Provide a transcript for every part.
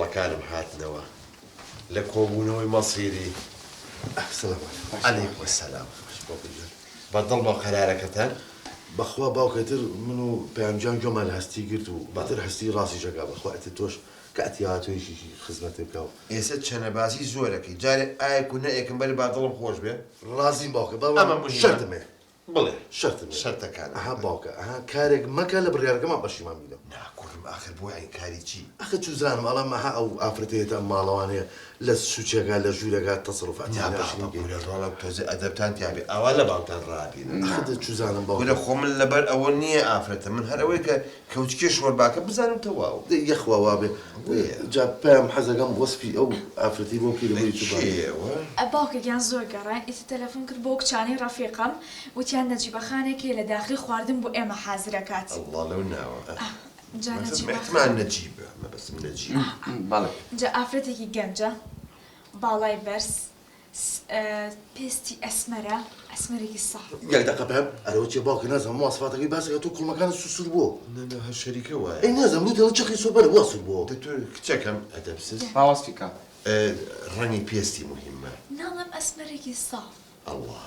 منداڵەکانم هاتنەوە لە کۆبوونەوەی مەسیری. سلام عەلەیکوم سەلام. بەدڵ بۆ قەرارەکەتان؟ بەخوا باوکەتر من و پەیامجان جۆمان هەستی گرت و بەتر هەستی ڕاستی ژەکا بەخوا ئەتر تۆش کاتی هاتوویشی خزمەتێ بکە و ئێستا چەنەبازی زۆرەکەی جارێ ئایەک و نەئێکم بەری با دڵم خۆش بێ. ڕازیم باوکە ئەمە شەرتمێ بڵێ شەرتمێ شەرتەکان. ئەها باوکە ئەها کارێک مەکە لە بڕیارەکەمان بەشیمان بینە. ناکوڕم ئاخر بۆ ئەین کاری چی؟ ئەخە چوزانم ئەڵام مەها ئەو ئافرەتەیەتە ماڵەوانەیە لە سوچێکا لە ژوورەکە تەسەڕوفاتی نابڕە ڕۆڵە تۆزە ئەدەبتان تیابێ ئاوا لە باوتان ڕابینە. ئەخە چوزانم باوکە وەرە خۆ من لەبەر ئەوە نییە ئافرەتە من هەر ئەوەی کە کەوچکێ شۆرباکە بزانم تەواو. یەخوا وابێ جا پێم حەزەکەم وەسپی ئەو ئافرەتی بۆ پیرەوەی چێوە؟ باوکەگیان زۆر گەڕان ئیتر تەلەفۆن کرد بۆ کچانەی ڕەفیقم وتیان نەجیبەخانێکی لە داخلی خواردن بۆ ئێمە حازرەکات. الله لەو ناوە. جا احتمال نەجیبە مە بەسم نەجیب. بەڵێ. جا ئافرەتێکی گەنجە باڵای بەرز پێستی ئەسمەرە ئەسمەرێکی ساڵ. یەک دەقە پێم ئەرەوە چێ باوکە نازانم مواصفاتەکەی باسەکە تۆ کوڵمەکانت سوسور بووە. هەر شەریکە وایە. ئەی نازانم لو دڵ چەقی سۆبەرە واسوور بووە. دەتۆ کچەکەم ئەدەبسز باوەسفیکە. ڕەنی پێستی مهمە. ناڵم ئەسمەرێکی ساڵ. الله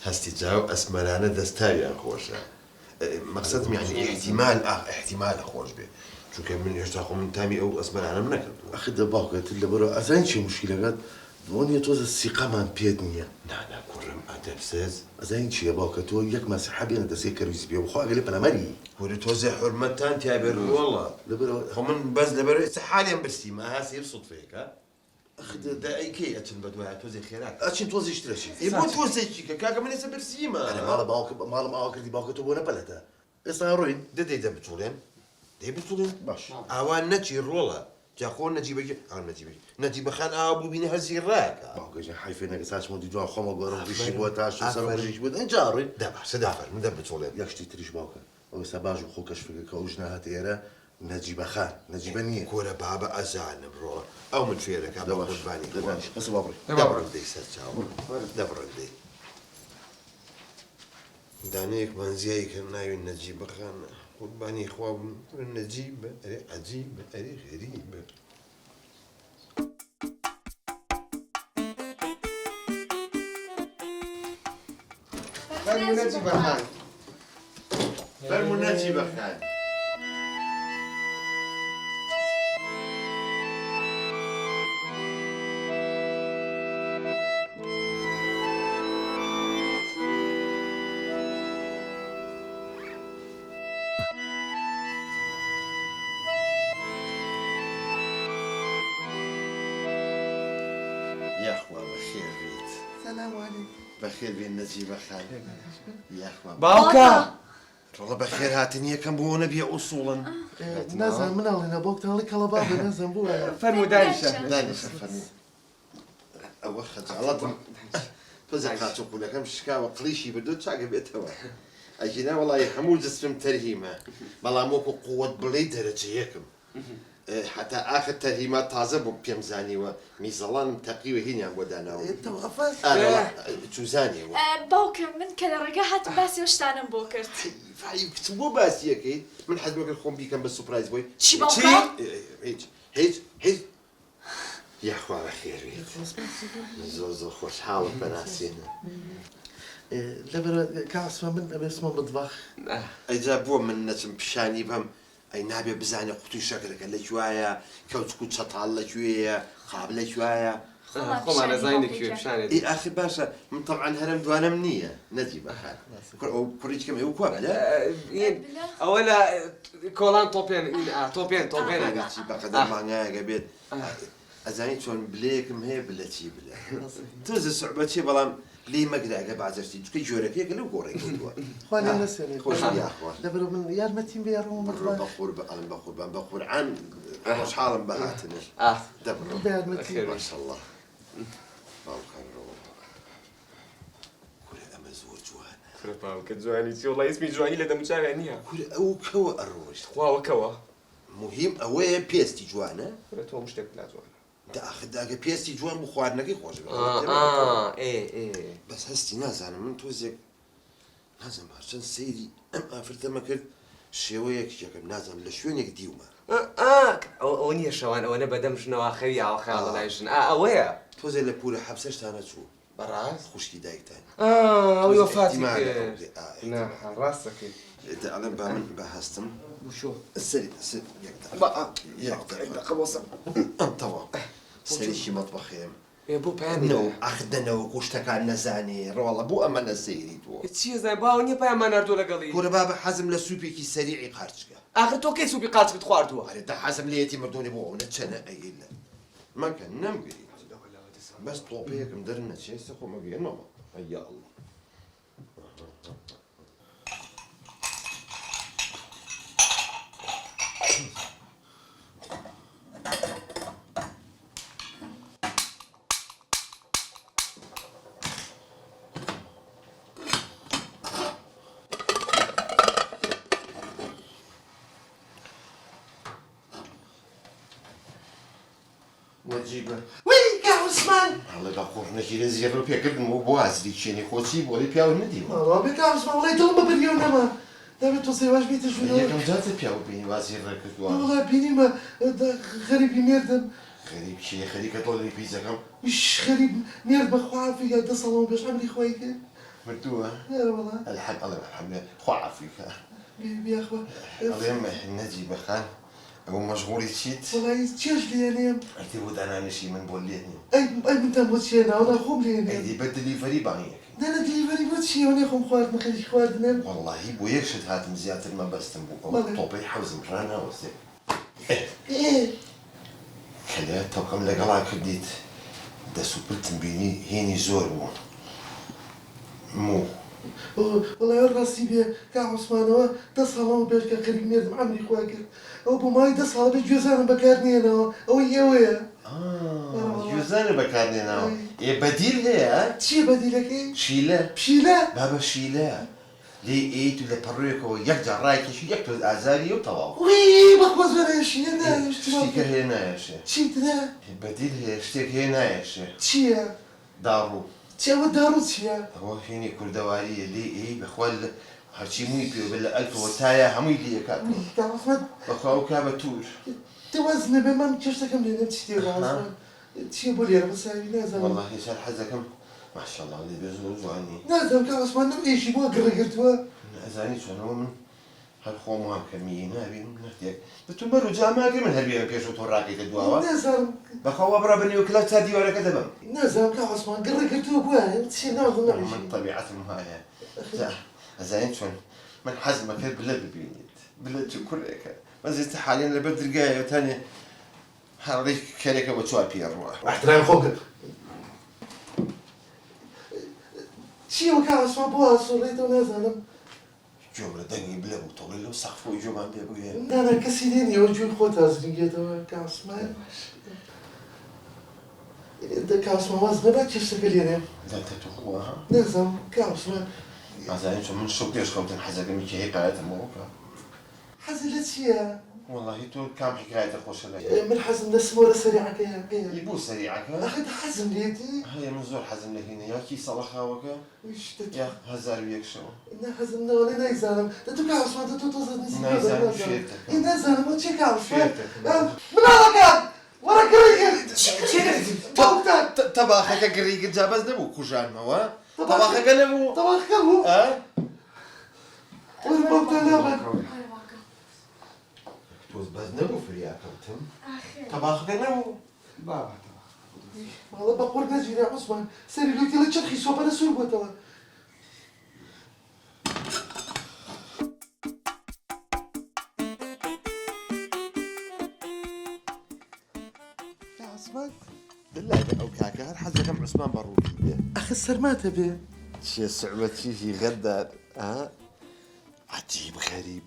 هەستی جاو ئەسمەرانە دەستاویان خۆشە. مەقسەدم یعنی احتیمالە خۆش بێ. چونکە من هێشتا خۆ من تامی ئەو ئەسمەرانەم نەکردووە. ئەخ دە باوکەتر لەبەرەوە ئەزان چی مشکلەکەت بۆنیە تۆزە سیقەمان پێت نییە. نانا کوڕم ئەدەبسز ئەزان چییە باوکە تۆ یەک مەسیحە بێنە دەسێ کەرویزی بێ بخوا ئەگەلێ پەنەمەری. وەرە تۆزە حورمەتتان تیابێت وەڵڵا. لەبەرەوە خۆ من بەس لەبەرەوە ئێستا حالێم برسیمە هاسیر سوتفەیەکە. دا ئەیکەی ئەچن بە دوایە تۆزێ خێرات. ئەچین تۆزیش ترەشی. بۆ تۆزێکی کە کاکە من ئێستا برسیمە. ماڵە باوکە ماڵم ئاوا کردی باوکە تۆ بۆ نەپەلەتە. ئێستا ڕۆین دەدەی دەبچوڵێن دەی بچوڵێن باش. ئاوان نەچی ڕۆڵە جاخۆ نەجیبەکی نەجیبەخان ئاوا بوو بینی هەرزی ڕاکە. باوکەژە حیفێنەکە ساچمەندی جوان خۆمە گۆڕم ڕیشی بووە تاش سەرڕیش بوو ئەنجا ڕۆین دەباسە دافەر من دەبچوڵێن. یەک شتی تریش باوکە ئەو ئێستا باش و خۆ کەشفەکە کە ئەو ژنە هاتە ئێرە نەجیبەخان نەجیبە نییە. کۆرە بابە ئەزانم ڕۆ ئەو من فێرەکە بە قوربانی دەبانیش بەس باڕێ دەبڕندەی سەر چاو دەبڕندەی دانەیەک مانزیایی کە ناوی نەجیبەخان قوربانی خوا نەجیبە ئەرێ عەجیبە ئەرێ غەریبە. فەرموو نەجیبەخان فەرموو نەجیبەخان. یاخوا بەخێر بێت. سەلام عەلیکم. بەخێر بێن نەجیبەخان. یاخوا باوکە. ڕۆڵە بەخێر هاتنی یەکەم بۆ نەبیە ئوسوڵن. نازان مناڵێنە باوکتاڵی کەڵە بابێ نازان بووە. فەرموو دانیشە. دانیشە فەرموو. ئەوە خەجاڵەتم تۆزە قاچوقولەکەم شکاوە قلیشی بردو چاکە بێتەوە. ئەژینا وەڵی هەموو جسمم تەرهیمە بەڵام وەکو قووەت بڵێ دەرەجە یەکم. حتا ئاخر تەرهیمات تازە بۆ پێم زانیوە میزەڵان تەقیوە هینیان بۆ داناوە. چوزانیەوە. باوکە من کە لە ڕێگە هات باسی ئەو شتانم بۆ کرد. کچ بۆ باسیەکەی من حەز بەکرد خۆم بیکەم بە سوپرایز بۆی. چی باوکە؟ هیچ یاخوا بەخێر بێت. زۆر خۆشحاڵم بەناسیێنە. لەبەرە کاسمە من ئەبێسمە بەدباخ. ئەیجا بۆ من نەچم پیشانی بەم ئەی نابێ بزانێ قوتوی شەکرەکە لەکوایە کەوچک و چەتاڵ لەکوێیە قاب لەکوایە. خۆمان نەزانین لەکوێ پیشانێت. ئێ ئاخر باشە من تەبعەن هەرم دوانم نییە نەجیبەخان. ئەو کوڕیچکەم ئێوە کوا بەلە؟ ئەوە لە کۆڵان تۆپێن تۆپێن چی بەقەدەر مانگایەکە بێت. ئەزانی چۆن بلەیەکم هەیە بلە چی بلە. تۆزە سوعبە چێ بەڵام لی مەگراگە بازەرسی چکە جۆرەکەیەکە لەو گۆڕی کردووە. خوا لێ نەسێنێ خۆش یاخوا. لەبەرە من یارمەتیم بێ ڕۆم بەڕۆ بەخۆر بە ئەڵم بە قوربان بە قورعان خۆشحاڵم بە هاتنش. دەبڕۆ یارمەتی ماشەڵڵا. باوکان ڕۆ. کورە ئەمە زۆر جوانە. کورە باوکە جوانی چی وەڵی ئیسمی جوانی لە دەموچاویان نییە. کورە ئەو کەوە ئەڕۆیشت. خواوە کەوە. مهم ئەوەیە پێستی جوانە. کورە تۆ شتێک لا جوانە. داخداگە پێستی جوان بۆ خواردنەکەی خۆش بێت. بەس هەستی نازانم من تۆزێک نازانم هەرچەند سەیری ئەم ئافرەتەمە کرد شێوەیەکێکم نازانم لە شوێنێک دیومە. ئەوە نییە شەوان ئەوەنە بەدەمژنەوە خەوی ئاوە خەیاڵە لایشن ئەوەیە تۆزێ لە پولە حەبسەشتانە چوو بەڕاست خوشکی دایکتان ئەوی وەفاتی احتیمال کرد نا ڕاستەکەی ئەڵێن با من بەهەستم وشۆ سەری ئەمتەوە سەریشی مەطبەخێم بۆ پایان ئەخدەنەوە گوشتەکان نەزانێ ڕۆڵە بۆ ئەمە نەسەیری تۆ چیە زای باوە نییە پایان نردووە لەگەڵی کورە بابە حەزم لە سوپێکی سەریعی قارچکە ئاخر تۆ کەی سوپی قاچکت خواردووە هەرێتە حەزم لە یەتی مردۆنی بۆ ئەوە نەچەنە ئەیلە مەکە نەمگریت بەس تۆپەیەکم دەرنەچێ سە خۆمەگەێنەوە ئەیا ئەڵڵا نەجیبە وی عوسمان هەڵێ بە خۆڕنەکی لە زیێڕ و پێکردنەوە بۆ ئازری چێنی خۆچی بۆڵی پیاو نەدیوە بێ عوسمان وڵی دڵ بە بریۆ نەما دەبێت تۆ سێواش بیتە ژوورەوە یەکەم جاتە پیاو بینی وازی ڕێکردووە وڵا بینیمە غەریبی مێردم خەریب چیە خەریکە تۆ لەی پیزەکەم وش غەریب مێرد بە خوافی یا 10 ساڵەوە پێش ئەمری خۆی کرد مردووە وڵا الحەم ئەڵێ الحەمدە خوا عەفویکە بیاخوا ئەڵێم نەجیبە خان ئەو مەشغوڵی چیت وڵی چێش لێنێم ئەیتی بۆ دانانشی من بۆ لێنێ ئەی منتەم بۆ چیە ناونا خۆم لێنێ ئەیدی بە دلیڤەری بانیەکە دەنە دیڤەری بۆ چیە وەنێ خۆم خواردن خەریک خواردنم واللهی بۆ یەک شت هاتم زیاتر مەبەستم بوو ئەو بەڵێ. تۆپەی حەوزم ڕاناوەستێ کەلێ تۆکەم لەگەڵا کردیت دەسوپرتم بینی هێنی زۆر بوو مو وڵای ڕاستی بێ کا عوسمانەوە 10 ساڵەوە پێش کە غەریب مێردم ئەمری خوا کرد ئەو بۆ مای 10 ساڵ بێ گوێزانم بەکارنێنەوە ئەوەی ئێوەیە گوێزانە بەکارنێناوە ئێ بەدیل هەیە چیە بەدیلەکەی شیلە پشیلە بابە شیلە لێ ئیت و لە پەڕوێکەوە یەک جار ڕایکێشی یەک تۆز ئازاری و تەواو وی بەخۆز بەرەشیە شتێکە هەیە نایەشێ چی دە بەدیل هەیە شتێک هەیە نایەشێ چییە داڕوو چیەوە داڕوو چییە ئەوە هێنی کوردەواریە لێ ئێ بەخوا هەرچی مووی پێ بە لە ئەلفەوە تایە هەمووی لێکات داڕوخمەت بەخوا و کا بە توور دەوازنە بێ من کێشتەکەم لێنم چی تێ چیە بۆ لێرە بەساوی نازانم والله هێشار حەزەکەم ماشەڵڵا لێ بێ زۆر جوانی نازانم کە عوسمان نم ئێشی بۆ گڕەگرتووە ئەزانی چۆنەوە من هەر خۆم وام کەمی نابینم نەختێک دەتون بەر و جاماگەر من هەربیێ پێش و تۆ ڕاکەیتە دواوە نازانم بەخوا بڕا بنیوە کلااو تا دیوارەکە دەبم نازانم کە عوسمان گڕەگرتووە بووە چی نازانم من طبیعەتم هایە ئەزانین چۆن من حەزمە کرد بلە ببینیت بلە چ کوڕێکە بەزیستە حالێن لەبەر درگایە تانێ هەڕێک کەرێکە بە چوار پێڕوە احترام خۆ کرد چیەوە کە عوسمان بۆ ئاسۆڵێتەوە نازانم جۆرە دەنگی بلە بوو تۆڵی لەو سەخفۆی جۆمان پێ بگوێ نانا کەسی دێنیەوە جوی خۆ تازنیگێتەوە کە عوسمان کە عوسمان واز نەبا کێشتەکە لێنێم دەتە تو خۆ نازانم کە عوسمان ئازانین چۆن من شەو پێش خەوتن حەزەکەمی کە هێقایەتم بۆکە حەزی لە چییە؟ واللهی تۆ کام حکایەتە خۆشە لە من حەزم لە سمۆرە سەریعەکەیە ئی بوو سەریعەکە ئەخەت حەزم لێتی؟ هەیە من زۆر حەزم لە هینە یاکی سەڵەخاوەکە یا 1001 شەوە نه حەزم نەوەڵێ نایزانم دەتو کە عوسمان دەتۆ تۆزت نسی نازانم فێرتەکە نازانم چێ کە عوسمان فێرتەکە مناڵەکان وەرە گڕێگەر تەباخەکە گڕیگر جابەز نەبوو کوژانمەوە تەباخەکە نەبوو تەواخەکە بوو وەرە بەوتە نابەن تۆز بەز نەبوو فریاکەوتم تەباخەکە نەبوو ماڵە بە قوڕ نەجیرە عوسمان سەری لوتی لە چرخی سۆپەرە سوور بۆتەوە عوسمان دلای ئەو کاکە هەر حەزەکەم عوسمان بەڕووی بێ ئەخە سەرماتە بێ چیە سعوەتیشی غەدار عجیب غەریب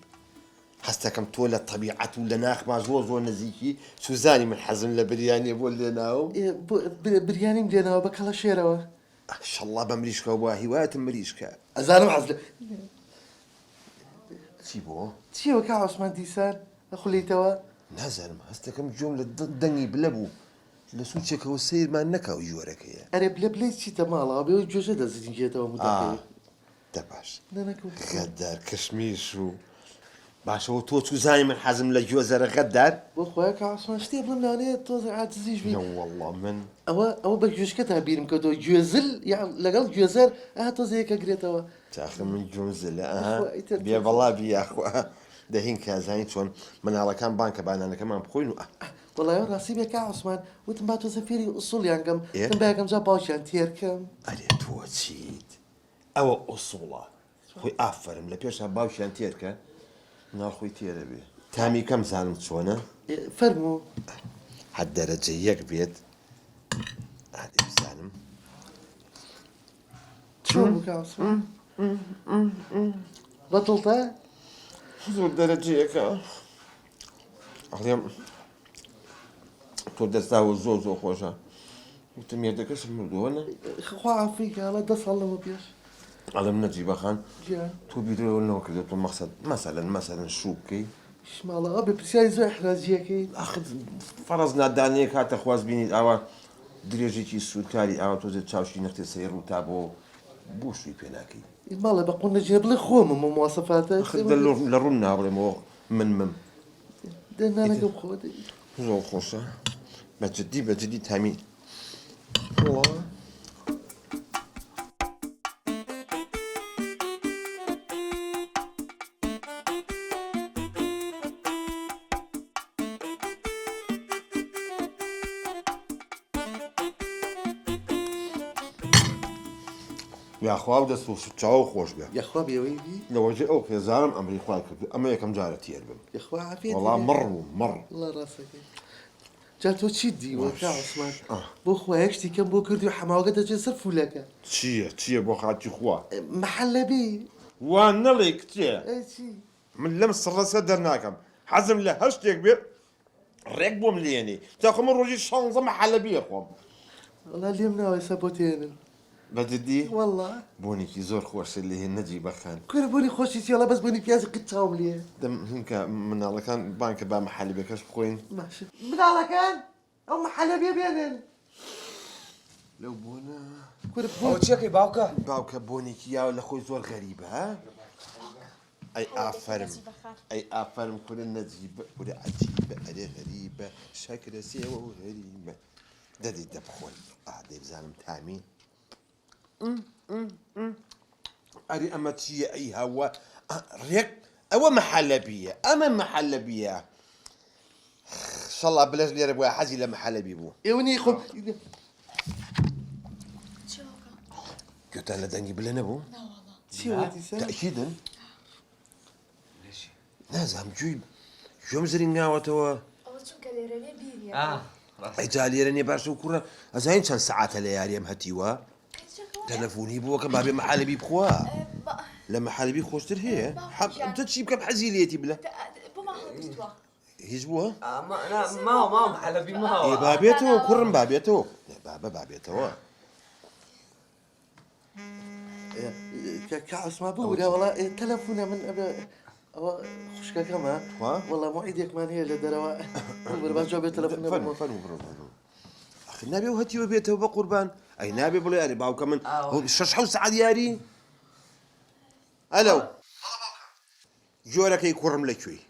هەستەکەم تۆ لە طەبیعەت و لە ناخما زۆر زۆر نزیکی سوزانی من حەزم لە بریانیە بۆ لێناو بریانیم لێنەوە بە کەڵە شێرەوە شەڵڵا بە مریشکە بووە هیوایەتم مریشکە ئەزانم حەز لە چی بۆ؟ چیەوە کە عوسمان دیسان ئەخولیتەوە نازانم هەستەکەم جۆم لە دەنگی بلە بوو لە سوچێکەوە سیرمان نەکاو ژۆرەکەیە ئەرێ بلێ بلێ چیتە ماڵەوە بێ گوێژە دەزیێتەوە مدەکەی دەباش نەنەکەوت غەدار کشمیش و باشەوە تۆ چوو زانی من حەزم لە گوێزەرە غەددار بۆ خۆیان کە عوسمان شتێ بڵم لەوانەیە تۆزە عاجزیش بی والله من ئەوە بە گوێشکە تا بیرم کردەوە گوێزل لەگەڵ گوێزەر تۆزەیەکە گرێتەوە تاخە من جۆزلە بێ بەڵا بیاخوا دەهین کازانی چۆن مناڵەکان بانکە بانانەکەمان بخۆین و وڵایە ڕاستی بێ کا عوسمان وتم با تۆزە فێری ئوسوڵیانگەم تم باگەم جا باوشیان تێرکەم ئەرێ تۆ چیت ئەوە ئوسوڵە خۆی ئافرم لە پێشە باوشیان تێرکە ناخۆی تێرە بێ تامی کەم زانم چۆنە فەرموو حد دەرەجە یەک بێت ئادێ بزانم چۆن بوو کا عوسمان بەدڵتە زۆر دەرەجەیەکە ئەڵێم تۆ دەستاوە زۆر خۆشە وتم یێردەکەشم مردووەنە خوا عافیکە ئەڵە 10 ساڵ لەمە پێش ئەڵێم نەجیبەخان گیان تۆ بیرەوە نەوە کردێت تۆ مەقسەد مەسەلەن شوو بکەی شماڵەوە بە پرسیاری زۆر احرازیەکەی ئاخر فەرەز نادانەیە کاتە خواست بینیت ئاوا درێژێکی سوودکاری ئاوا تۆزێت چاوشی نەختێ سەیر و تا بۆ بۆ شووی پێ ناکەی ماڵە بە قوڵ نەجێ بڵێ خۆمم و مواسەفاتە لە ڕوون ناڕێمەوە من دەنانەکە خۆ زۆر خۆشە بەجددی تامی یاخوا دەست و چاو خۆش بێ یەخوا بێەوەی بی لەوەژێ ئەو خێزارم ئەمری خوای کرد ئەمە یەکەم جارە تێر بم یەخوا عافیت وەڵام مڕ بوو مڕ وڵا ڕاستەکەی جا تۆ چیت دیوە کا عوسمان بۆ خۆیان شتی کەم بۆ کردی و حەماوەکە دەچێت سەر فولەکە چییە بۆ خاتی خوا محەلەبی وان نەڵێ کتێ چی من لەم سڕەسە دەرناکەم حەزم لە هەر شتێک بێ ڕێک بۆم لێنێ تاخۆمە ڕۆژی 16 مەحەلەبیە خۆم وڵا لێم ناوە سە بۆ تێنن بەجددی وەڵا بۆنێکی زۆر خۆشە لێ نەجی بەخان کورە بۆنی خۆشی سیڵە بەس بۆنی پیازی قت چاوم لێ دەم هینکە مناڵەکان بانکە با مەحەلەبەکەش بخۆین ماشە مناڵەکان ئەو محەلەبێ بێنن لەو بۆنە کورە ئەو چێکی باوکە باوکە بۆنێکی یاوە لە خۆی زۆر غەریبە ها ئەی ئافەرم ئەی ئافەرم کورە نەجیبە کورە عەجیبە ئەرێ غەریبە شەکرە سێوە و غەریبە دەدی دەبخۆن ئادێ بزانم تامی ئەری ئەمە چییە ئەی هەوە ڕێک ئەوە مەحەلەبیە ئەمە مەحەلەبیە شەڵا بلەش لێرە بووە حەزی لە مەحەلەبی بوو ئێوەنی خۆم گوتان لە دەنگی بلێ نەبوو چیوەتی سەر تەکیدن نازانم گوێم زرینگاوەتەوە ئەی جا لێرە نێ باشە و کوڕە ئەزانین چەند سەعاتە لە یاری ئەم هەتیوە تەلەفۆنی بووە کە بابێ مەحەلەبی بخوا لە مەحەلەبی خۆشتر هەیە تۆ چی بکەم حەزی لێتی بلە هیچ بووە ماوە محەلەبی ماوە بابێتەوە کوڕم بابێتەوە بابێتەوە کە عوسمان بوورە وڵا تەلەفۆنە من ئەوە خوشکەکەمە وەڵا موعیدێکمان هەیە لە دەرەوە بەرباز جواب بێت تەلەفۆن نابێ و هەتیوە بێتەوە بە قوربان ئەی نابێ بڵێ ئەرێ باوکە من 6 سعات یاری ئەلو جۆرەکەی کوڕم لەکوێی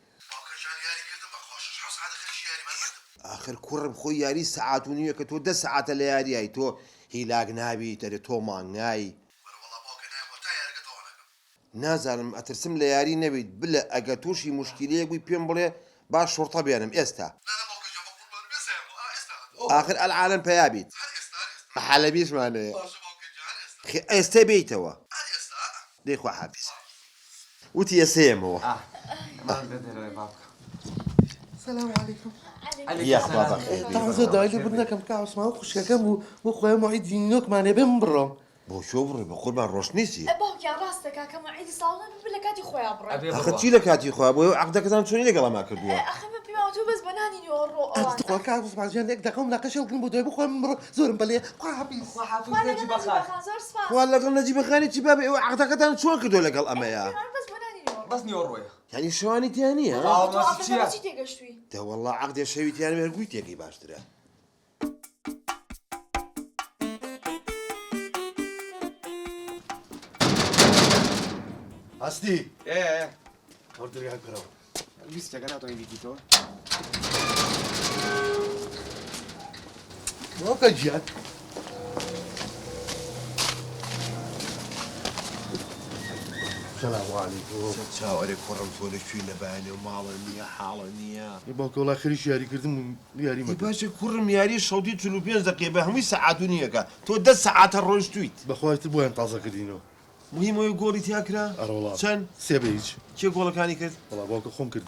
آخر کوڕم خۆی یاری سعات و نیوە کە تۆ 10 سعاتە لە یاریایی تۆ هیلاک نابی تەرێ تۆ مانگایی نازانم ئەترسم لە یاری نەبیت بلە ئەگە تووشی مشکلەیەک بووی پێم بڵێ باش شۆڕتە بێنم ئێستا آخر ئەلعالم پێیابیت مەحەلەبیشمانەیە ئێستا بیتەوە دەیخوا حافیز وتی ئێسەیەمەوە سلام علیکم یاخوا تازە دایلی بوو نەکەم کا عوسمان خوشکەکەم بوو بۆ خۆی موعیدی نۆکمانێ بێ من بڕۆم بۆ شۆ بڕێ بە قوربان ڕۆشنیسی باوکیان ڕاستە کاکە موعیدی ساڵە ببێ لە کاتی خۆیان بڕۆ ئەخە چی لە کاتی خوا بۆ عەقدەکەتان چۆنی لەگەڵاما کردووە ئەخە من پێیان تۆ بەس بە نانی نیوەڕۆ خوا کا عوسمان جان یەک دەقەم ناقەشەڵ کردم بۆ دوای بۆ خۆی من بڕۆ زۆرم بەلێ خوا حافیز وا لەگەڵ نەجیبەخانی چی بابێ ئەوە عەقدەکەتان چۆن کردو لەگەڵ ئەمەیە بەس نیوەڕۆیە یعنی شەوانی تیان نییە تێگەشتووی دەوەڵڵا عەقدێ شەوی تیان وێرگووی تێکی باشترە هەستی ئێ وەردەریان کەرەوە ویسته که نتونی بیتی تو واقع جیان السلام عليكم چاوەێ کوڕم تۆ لەکوێ لەبانێ و ماڵە نییە حاڵە نییە باوکە وڵا خەریش یاریکردم و یاریمە باشە کوڕم یاری شەودی 45 دقیقە بە هەمووی سەعات و نییەکە تۆ 10 سەعاتە ڕۆیشتویت بەخوایتر بۆیان تازە کردینەوە مهمەوەی گۆڵی تیاکرا ئەڕۆڵا چەند سێ بە هیچ چێ گۆڵەکانی کرد وڵا باوکە خۆم کرد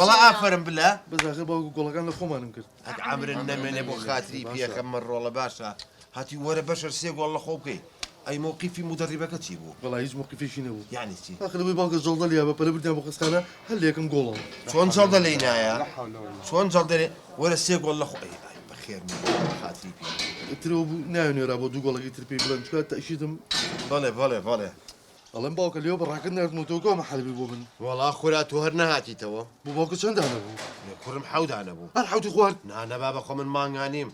وەڵا ئافرم بلە بەزاخر باوکە گۆڵەکان لە خۆمانم کرد ئەک ئەمرن نەمێنێ بۆ خاتری پێەکەم مەڕۆڵە باشە هاتی وەرە بەشەر سێ گۆڵ لە خۆ بکەی ئەی مووقیفی مدەڕیبەکە چی بوو وڵا هیچ موقفێکی نەبوو یعنی چی آخر لەوەی باوکە جەڵدە لیا بە پەلە بردیان بۆ قسخانە هەر لە یەکەم گۆڵەوە چۆن جەڵدە لەی نایە چۆن جەڵدەێ وەرە سێ گۆڵ لە خۆ بەخێر خاتری پێ ترەوە بوو ناوێنێرا بۆ دوو گۆڵەکەی تر پێی بڵند چکات تەشیدم بەڵێ ئەڵێم باوکە لێوە بەڕاکرد نردمەوە ئەمە حەلبی بۆ من وەڵا خورا تۆ هەر نەهاتیتەوە بۆ باوکە چەندانە بوو لێ کوڕم حەودانە بوو هەر حوتی خوارد نانەبا بەخۆ من مانگانیم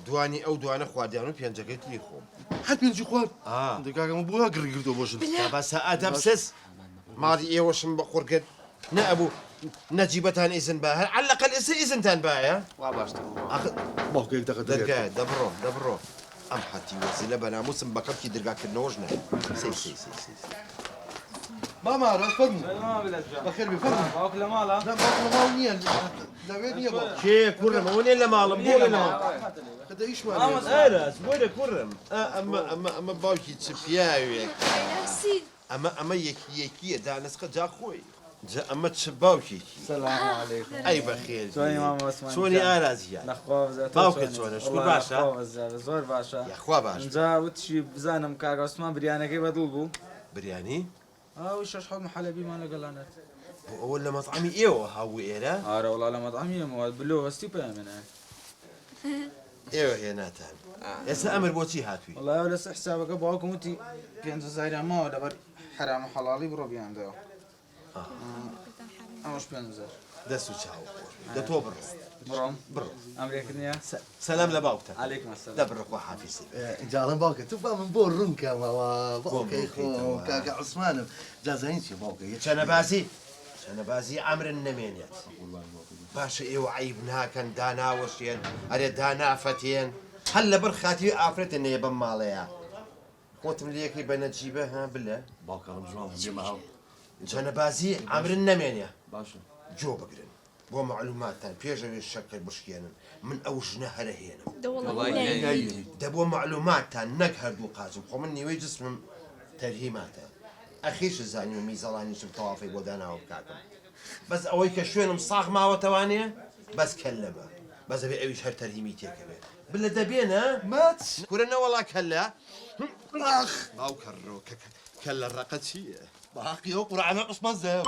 دوانی ئەو دوانە خواردیان و پێنجەکەی توی خۆم هەر پێنجی خوارد آه. دەکاکەمە بۆ گڕگرتەوە بۆشن بەسە ئەدەب سس ماڵی ئێوەشم بە قوڕ کرد نەبوو نەجیبەتان ئیزن بە هەر عەلەقەل ئێستا ئیزنتان باە وا باشتر باوکە یەک دەقە دەرگایە دەبڕۆ ئەم حەتی وەسی لە بەناموسم بە کەڵکی دەرگاکردنەوەش نە مامارە فەرمو ما بلاد جان بەخێر بێ فەرمو باوك لمالا لا باوکە ماڵ نییە لەوێ نییە باوکە کێ کوڕم ئەوە نێ لە ماڵم بۆ لە ماڵ کەدە ئیشمان ئەرەس بۆرە کوڕم ئەمە باوکی چ پیاوێک ئەمە یەکیە دانسقە جا خۆی ئەمە چ باوکێکی السلام عليكم ئەی بەخێر چۆنی ماما عوسمان چۆنی ئارازیە نەخوا باوکە چۆنە شکر باشە زۆر باشە یاخوا باش اینجا وتشی بزانم کاک عوسمان بریانەکەی بەدڵ بوو بریانی ئەوی شەش حەڵ محەلەبیمان لەگەڵانێت بۆ ئەوە لە مەطعمی ئێوە هاوو ئێرە ئارە وڵا لە مەطعمیەوە بلۆ هەستی پێمێنە ئێوە هێناتان ئێستا ئەمر بۆچی هاتووی وڵای لەس حسابەکە باوکم وتی 500 ماوە لەبەر حرام و حەڵاڵی بڕۆ بیاندەوە ئەوەش 500 دەست و چاو خۆش دە تۆ بڕۆ بڕۆم بڕۆ ئەمریکرد نییە سەلام لە باوکتە عەلەیکم السەلام دەبڕۆ حافیسی جاڵم باوکە تو با من بۆ ڕوونکەمەوە باوکەی خۆ کاکە عوسمانم جازانی چی باوکە چەنەبازی ئەمرن نەمێنێت باشە ئێوە عیب ناکەن داناوەشێن ئەرێ دانافەتێن هەر لەبەر خاتی ئافرەتە نەیە بەم ماڵەیە خۆتم لە یەکەی بە نەجیبە ها بلە باوکەم جوان بێماوە چەنەبازی ئەمرن نەمێنێ باشە جۆ بگرن بۆ معلوماتان پێشەوێ شەکر بشکێنن من ئەو ژنە هەرە هێنم دەبۆ معلوماتان نەک هەردوو قاچم خۆ من نیوەی جسمم تەرهیماتە ئەخیش زانی و میزەڵانیشم تەوافی بۆ داناوە بکاتم بەس ئەوەی کە شوێنم ساغ ماوەتەوانێ بەس کەللەمە بەس دەبێ ئەویش هەر تەرهیمی تێکەوێت بلە دەبێنە ماچ کورە نەوەڵا کەلە باو کەڕۆ کە لە ڕقە چییە؟ باقی ئەو قورعانە عوسمان زەیە